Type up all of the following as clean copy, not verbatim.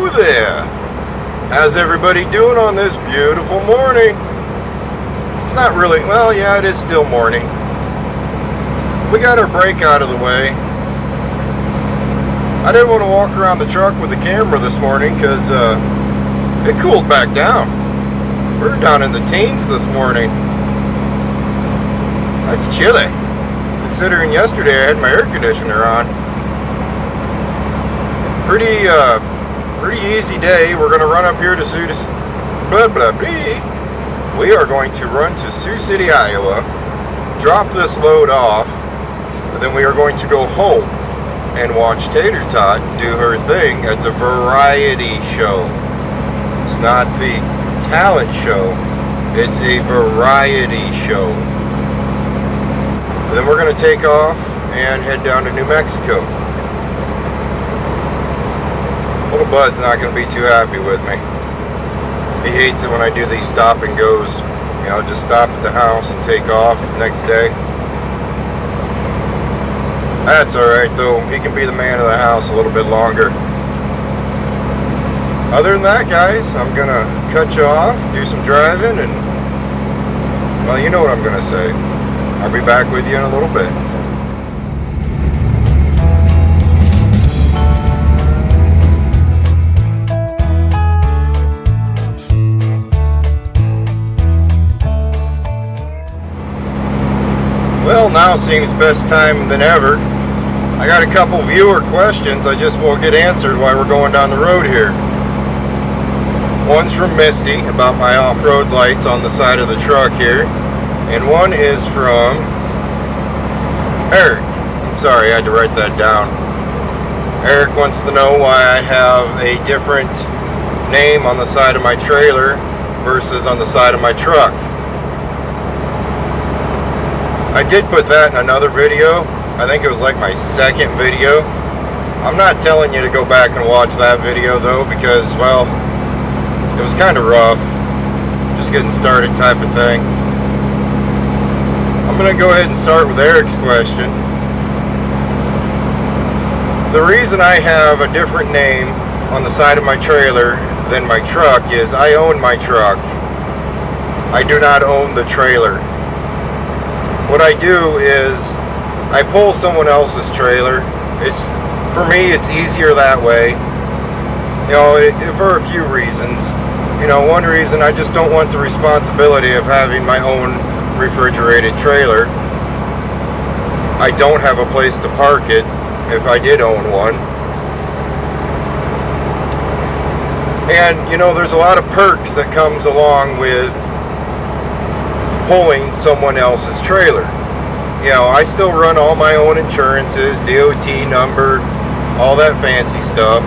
Hello there! How's everybody doing on this beautiful morning? It's not really, well, yeah, it is still morning. We got our break out of the way. I didn't want to walk around the truck with the camera this morning because it cooled back down. We're down in the teens this morning. That's chilly, considering yesterday I had my air conditioner on. Pretty easy day. We're going to run up here to We are going to run to Sioux City, Iowa, drop this load off, and then we are going to go home and watch Tatertot do her thing at the variety show. It's not the talent show, it's a variety show. And then we're going to take off and head down to New Mexico. Little Bud's not going to be too happy with me. He hates it when I do these stop and goes. You know, just stop at the house and take off next day. That's alright though. He can be the man of the house a little bit longer. Other than that, guys, I'm going to cut you off, do some driving, and, well, you know what I'm going to say. I'll be back with you in a little bit. Well, now seems best time than ever. I got a couple viewer questions I just will get answered while we're going down the road here. One's from Misty about my off-road lights on the side of the truck here. And one is from Eric. I'm sorry, I had to write that down. Eric wants to know why I have a different name on the side of my trailer versus on the side of my truck. I did put that in another video. I think it was like my second video. I'm not telling you to go back and watch that video though, because, well, it was kind of rough. Just getting started type of thing. I'm going to go ahead and start with Eric's question. The reason I have a different name on the side of my trailer than my truck is I own my truck. I do not own the trailer. What I do is I pull someone else's trailer. For me, it's easier that way. You know, for a few reasons. You know, one reason, I just don't want the responsibility of having my own refrigerated trailer. I don't have a place to park it if I did own one. And, you know, there's a lot of perks that comes along with pulling someone else's trailer. You know, I still run all my own insurances, DOT number, all that fancy stuff.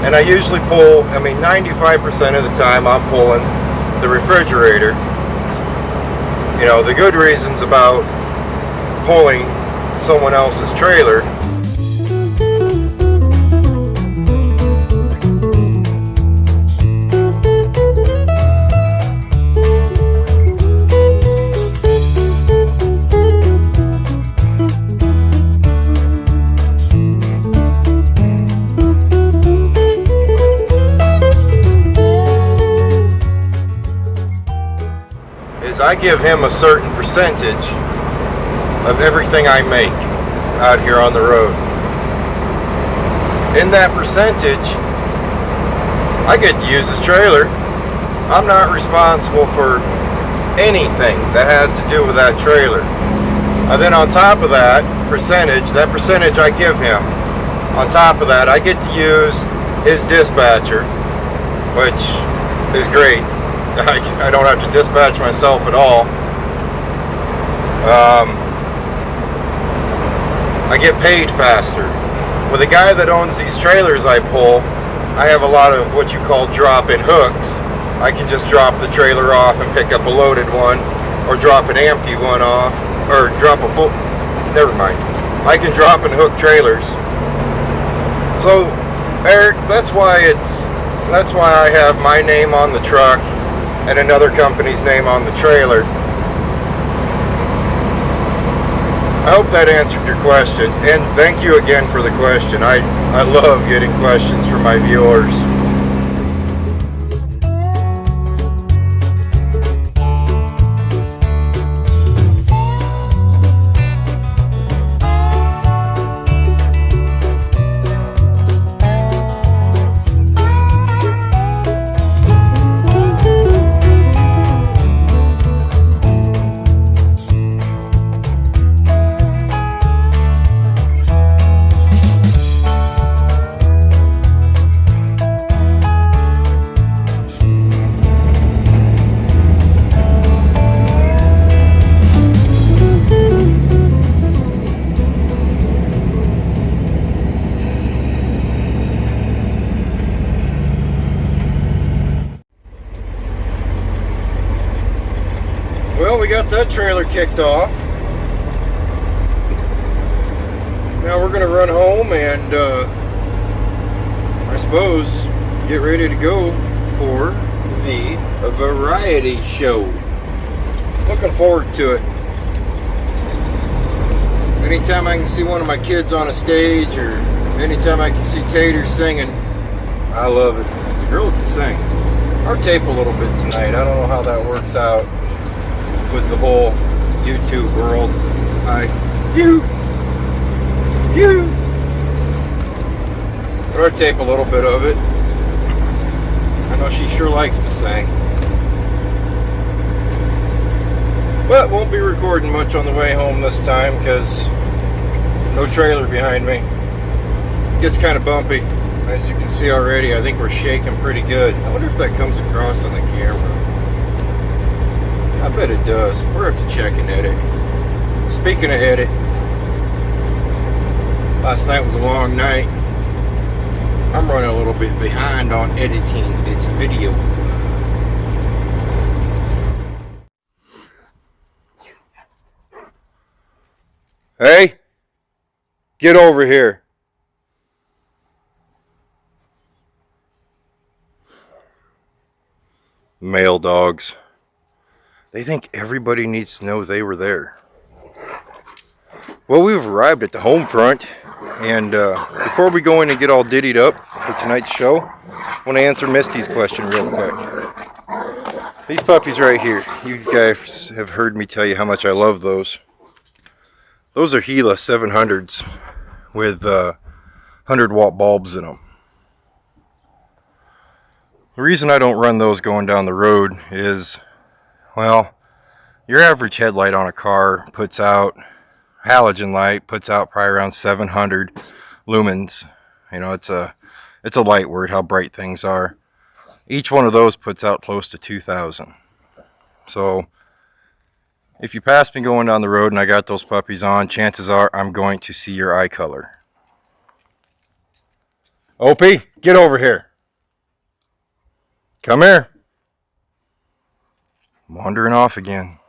And I usually pull, 95% of the time I'm pulling the refrigerator. You know, the good reasons about pulling someone else's trailer I give him a certain percentage of everything I make out here on the road. In that percentage, I get to use his trailer. I'm not responsible for anything that has to do with that trailer. And then on top of that percentage I give him, on top of that I get to use his dispatcher, which is great. I don't have to dispatch myself at all. I get paid faster. With the guy that owns these trailers I pull, I have a lot of what you call drop-in hooks. I can just drop the trailer off and pick up a loaded one, or drop an empty one off, or drop a full, never mind. I can drop and hook trailers. So, Eric, that's why I have my name on the truck and another company's name on the trailer. I hope that answered your question, and thank you again for the question. I love getting questions from my viewers. got that trailer kicked off. Now we're gonna run home and I suppose get ready to go for the variety show. Looking forward to it. Anytime I can see one of my kids on a stage, or anytime I can see Tater singing, I love it. The girl can sing. Our tape a little bit tonight. I don't know how that works out with the whole YouTube world. You. But our tape a little bit of it. I know she sure likes to sing. But won't be recording much on the way home this time because no trailer behind me. It gets kind of bumpy. As you can see already, I think we're shaking pretty good. I wonder if that comes across on the camera. I bet it does. We'll have to check and edit. Speaking of edit, last night was a long night. I'm running a little bit behind on editing its video. Hey, get over here. Male dogs. They think everybody needs to know they were there. Well, we've arrived at the home front, and before we go in and get all diddied up for tonight's show, I want to answer Misty's question real quick. These puppies right here, you guys have heard me tell you how much I love those. Those are Gila 700s with 100-watt bulbs in them. The reason I don't run those going down the road is, well, your average headlight on a car puts out, halogen light puts out probably around 700 lumens. You know, it's a light word, how bright things are. Each one of those puts out close to 2,000. So if you pass me going down the road and I got those puppies on, chances are I'm going to see your eye color. Opie, get over here. Come here. Wandering off again.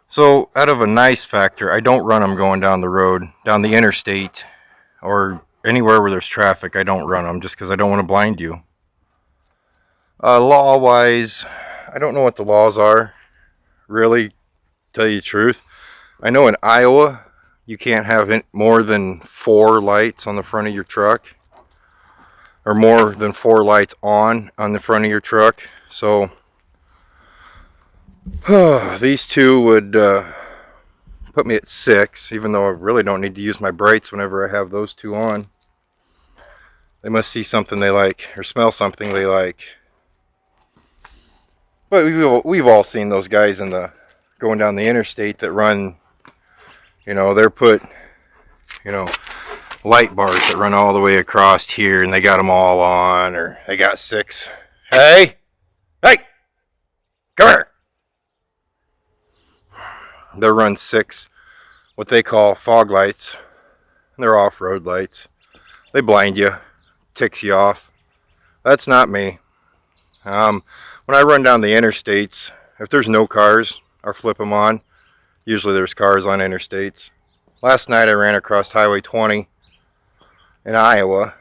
So, out of a nice factor, I don't run them going down the road, down the interstate, or anywhere where there's traffic. I don't run them just because I don't want to blind you. Law-wise, I don't know what the laws are, really, to tell you the truth. I know in Iowa, you can't have more than 4 lights on the front of your truck, or more than 4 lights on the front of your truck. So these two would put me at 6, even though I really don't need to use my brights whenever I have those two on. They must see something they like, or smell something they like. But we've all seen those guys going down the interstate that run, you know, they're put, you know, light bars that run all the way across here, and they got them all on, or they got 6. Hey, come here. They'll run 6 what they call fog lights. They're off-road lights. They blind you, ticks you off. That's not me. When I run down the interstates, if there's no cars, I'll flip them on. Usually there's cars on interstates. Last night I ran across Highway 20 in Iowa.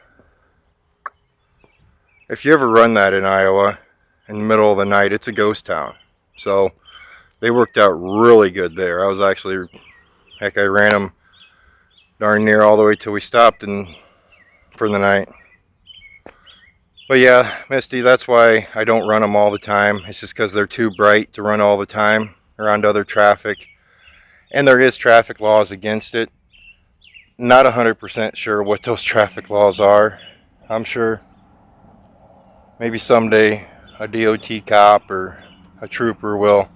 If you ever run that in Iowa in the middle of the night, it's a ghost town. So they worked out really good there. I was actually, heck, I ran them darn near all the way till we stopped for the night. But yeah, Misty, that's why I don't run them all the time. It's just because they're too bright to run all the time around other traffic. And there is traffic laws against it. Not 100% sure what those traffic laws are. I'm sure maybe someday a DOT cop or a trooper will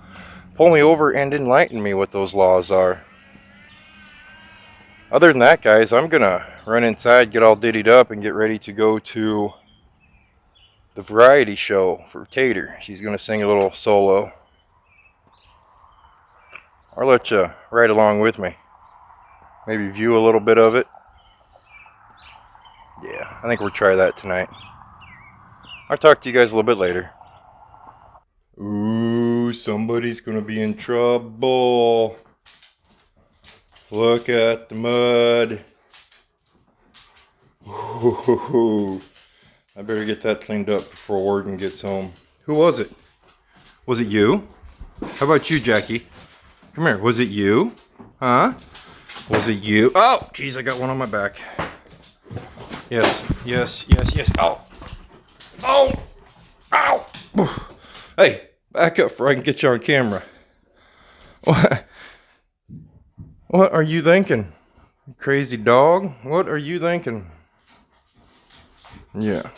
pull me over and enlighten me what those laws are. Other than that, guys, I'm gonna run inside, get all diddied up, and get ready to go to the variety show for Tater. She's gonna sing a little solo. I'll let you ride along with me. Maybe view a little bit of it. Yeah, I think we'll try that tonight. I'll talk to you guys a little bit later. Ooh, somebody's gonna be in trouble. Look at the mud. Ooh, I better get that cleaned up before Warden gets home. Who was it? Was it you? How about you, Jackie? Come here. Was it you? Huh? Was it you? Oh, geez, I got one on my back. Yes, yes, yes, yes. Ow. Oh! Ow! Hey, back up before I can get you on camera. What are you thinking? Crazy dog? What are you thinking? Yeah.